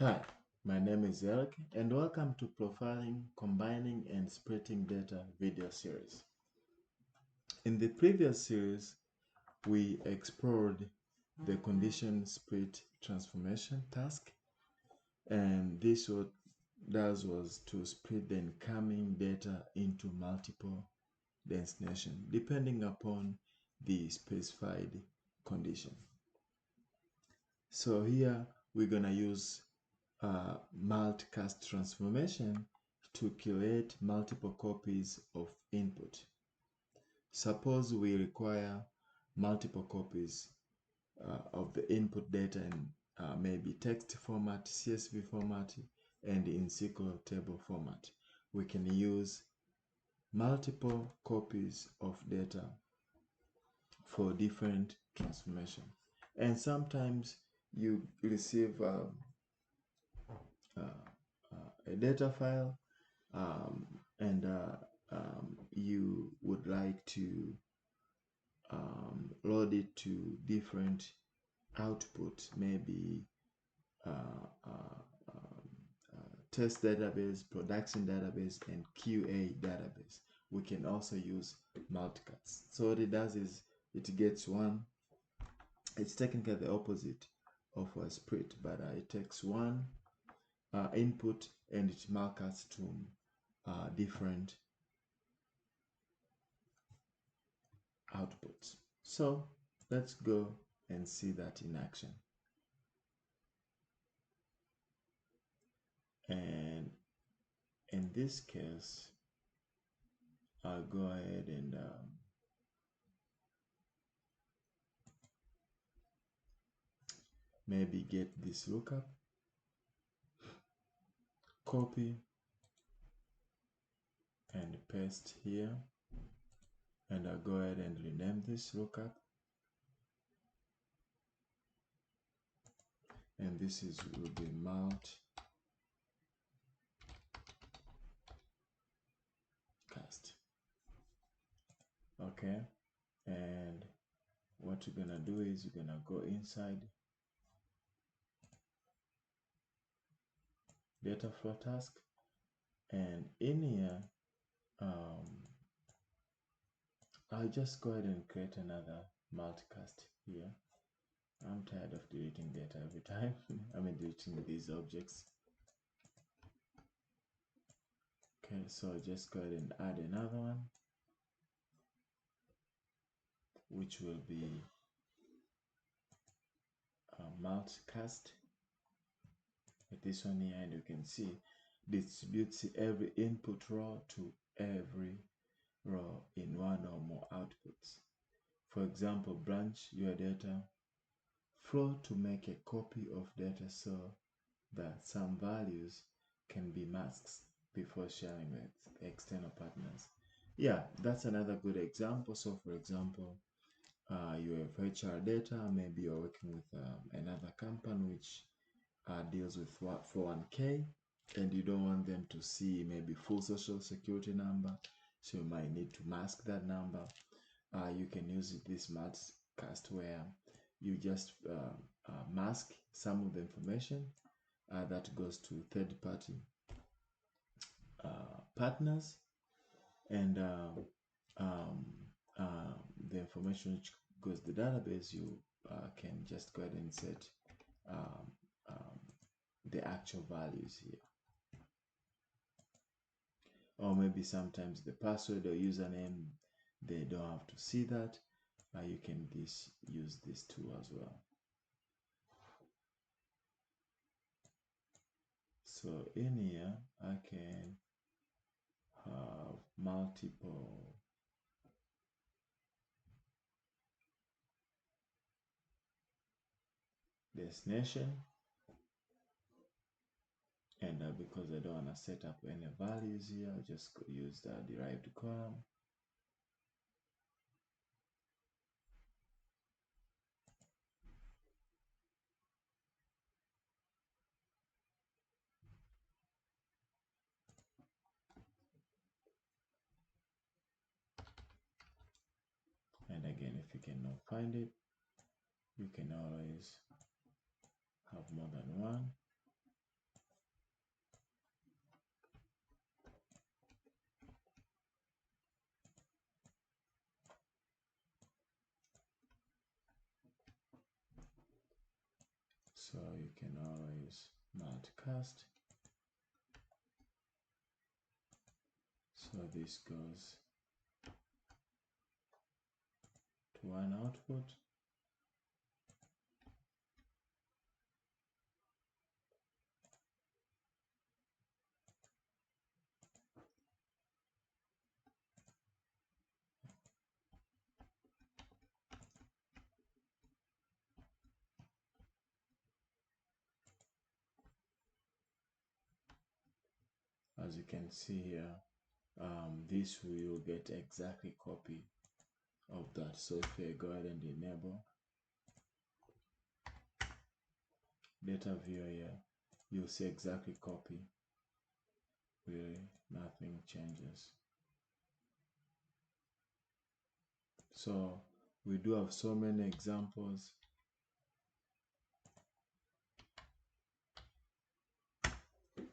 Hi, my name is Eric and welcome to Profiling, Combining and Splitting Data video series. In the previous series, we explored the condition split transformation task, and this what does was to split the incoming data into multiple destinations depending upon the specified condition. So here we're gonna use multicast transformation to create multiple copies of input. Suppose we require multiple copies of the input data in maybe text format, CSV format, and in SQL table format. We can use multiple copies of data for different transformation. And sometimes you receive a data file and you would like to load it to different output, maybe test database, production database, and QA database. We can also use multicast. So what it does is it gets one, it's technically the opposite of a split, but it takes one input and it multicasts to different outputs. So let's go and see that in action. And in this case, I'll go ahead and maybe get this lookup, copy and paste here, and I'll go ahead and rename this lookup, and this is will be multicast. Okay, and what you're gonna do is you're gonna go inside data flow task, and in here I'll just go ahead and create another multicast here. I'm tired of deleting data every time. I mean deleting these objects. Okay, so just go ahead and add another one, which will be a multicast. With this one here, and you can see distributes every input row to every row in one or more outputs. For example, branch your data flow to make a copy of data so that some values can be masked before sharing with external partners. Yeah, that's another good example. So for example, you have HR data, maybe you're working with another company which deals with 401k, and you don't want them to see maybe full social security number, so you might need to mask that number. You can use this multicast where you just mask some of the information that goes to third-party partners, and the information which goes to the database, you can just go ahead and set um, um, the actual values here. Or maybe sometimes the password or username, they don't have to see that. You can use this tool as well. So in here, I can have multiple destination, and because I don't want to set up any values here, I'll just use the derived column. And again, if you cannot find it, you can always have more than one. So you can always multicast. So this goes to one output. As you can see here, this will get exactly copy of that. So if I go ahead and enable data viewer here, you'll see exactly copy. Really, nothing changes. So we do have so many examples.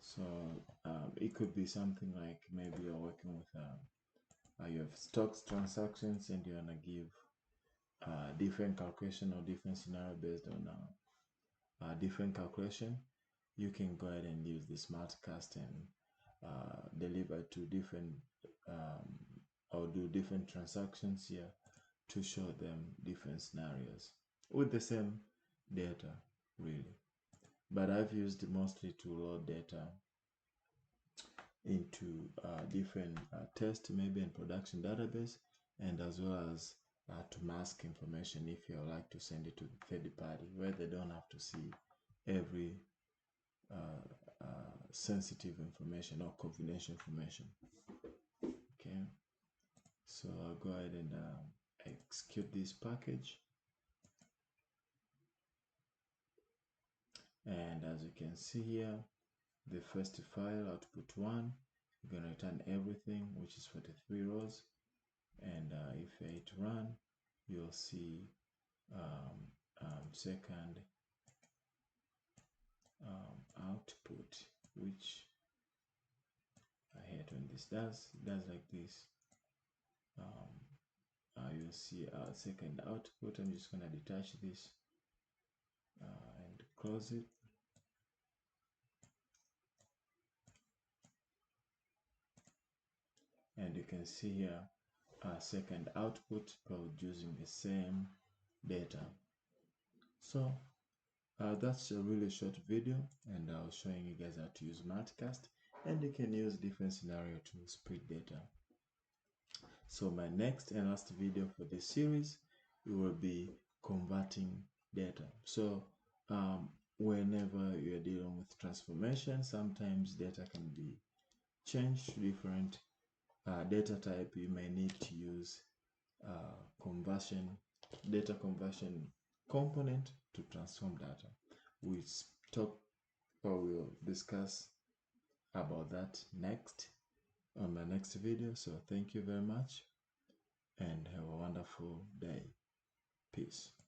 So it could be something like maybe you're working with you have stocks transactions and you want to give different calculation or different scenario based on different calculation. You can go ahead and use the SmartCast and deliver to different or do different transactions here to show them different scenarios with the same data, really. But I've used mostly to load data into different test, maybe in production database, and as well as to mask information if you like to send it to the third party where they don't have to see every sensitive information or confidential information. Okay, so I'll go ahead and execute this package, and as you can see here, the first file output 1, we're going to return everything, which is 43 rows, and if I hit run, you'll see second output, which I hate when this does like this. You'll see our second output. I'm just going to detach this and close it. And you can see here our second output producing the same data. So that's a really short video, and I was showing you guys how to use Multicast, and you can use different scenario to split data. So my next and last video for this series, it will be converting data. So whenever you're dealing with transformation, sometimes data can be changed to different data type. You may need to use data conversion component to transform data. We'll discuss about that next on my next video. So thank you very much and have a wonderful day. Peace.